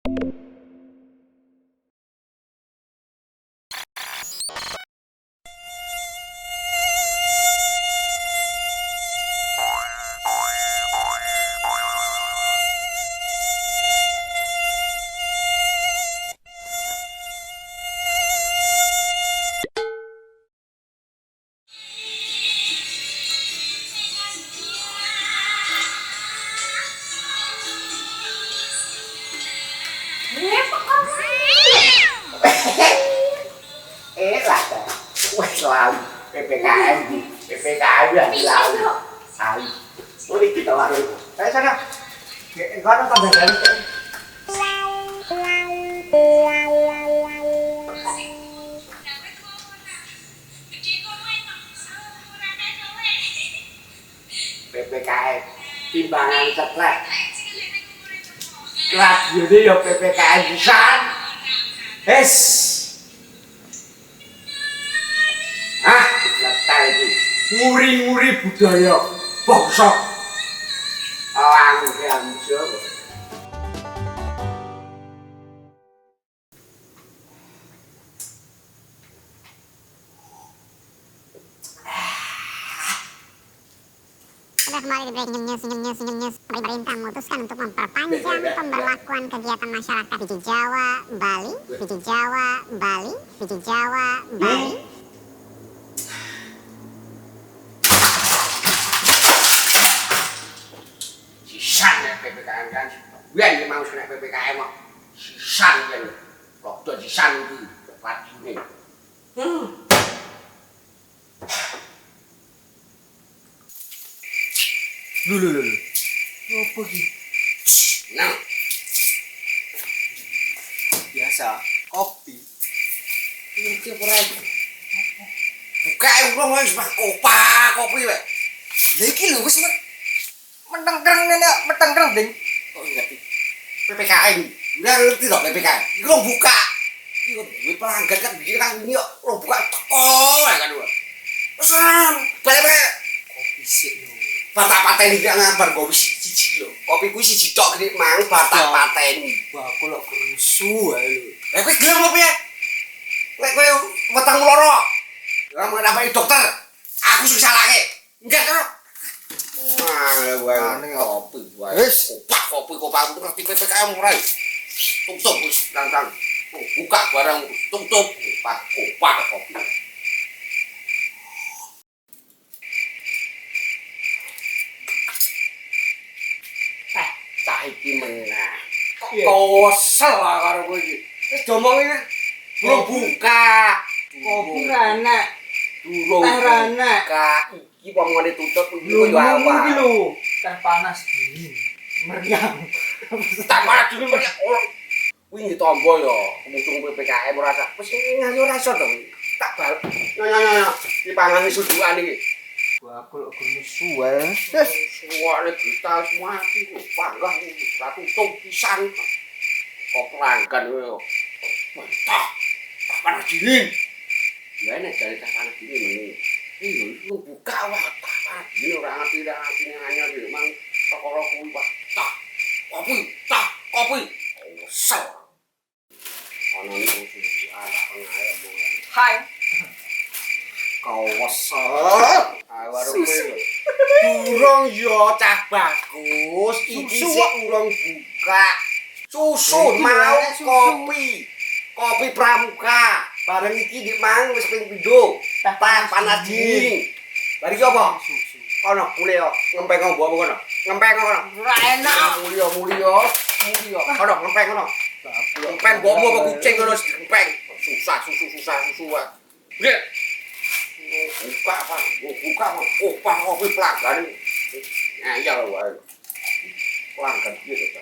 Lah, wes lalu PPKM, PPKM ya lalu. Hai, ini kita lalu. Saya sana, kau nonton dari PPKM, timbangan ceklek. Kelas jadi ya PPKM bisa. Letak ini nguri-nguri budaya bangsa orang Jawa. Kembali di breaking news. Pemerintah memutuskan untuk memperpanjang pemberlakuan kegiatan masyarakat di Jawa, Bali. Sisan ya PPKM kan, biar dia mau kena PPKM mah. Sisan kan, waktu sisan itu lagi nih. Lulu. Apa sih? Nah. Biasa, kopi. Ini pura. Buka urung wis mah kopi lek. Lha iki lho wis metengkreng ding. Kok ngerti? PPKM. Udah ngerti lho PPKM. Iku buka. Iku duwe pelanggan kan iki kan ini kok buka teko kan lho. Pesan, balik-balik. Kopi sik lho. Patak-pateni gak ngabar kopi siji lho. Kopi kuwi siji tok gede mang patak-pateni. Wah, aku lho kerusu ae lho. Lah kowe gelem opo ya? Kowe wetengmu loro. Lah mengenai dokter. Aku sing salahke. Enggak to. Wah, ning kopi wae. Wis, kopi ngerti PPKM ora. Tutup wis tantang. Buka barang tutup. Kopak kopi. Iki menah. Kok kesel karo kowe iki. Wis diomongi belum buka. Kopi ra enak. Durung buka. Iki pomone tutup iki yo awak. Iki lho, teh panas dingin. Meriang. Tak panas dingin meriang. Kuwi ditombo yo, mutung PPKM ora sak. Wis ngayo ora iso to. Tak bal. Nyo. Dipangani sudukan iki. Aku lho nesu wae. Wis suwane kita mati kok panggah ra tutup pisan. Kok pelanggan kowe. Mantap. Tak panas dingin. Ya nek dari tak panas dingin meneh. Iki buka wae tak panas dingin ora ngerti anyar iki mang perkara kuwi Pak. Kopi. Sel. Ana ning sing ana pengae omongan. Hai. Kau wasal. Durung yo cah bagus. Iki sik urung buka. Susu mau kopi. Kopi pramuka. Bareng iki dik mang wis ping pindho. Teh panas dingin. Bari ki apa? Susu. Kono mulih yo ngempeng opo kono. Ngempeng kono. Ora enak. Mulih. Kono ngempeng kono. Ngempeng bomo apa kucing kono ngempeng. Susu wae. Nggih. Buka opah kopi pelanggan. Nah iya wae. Pelanggan piye to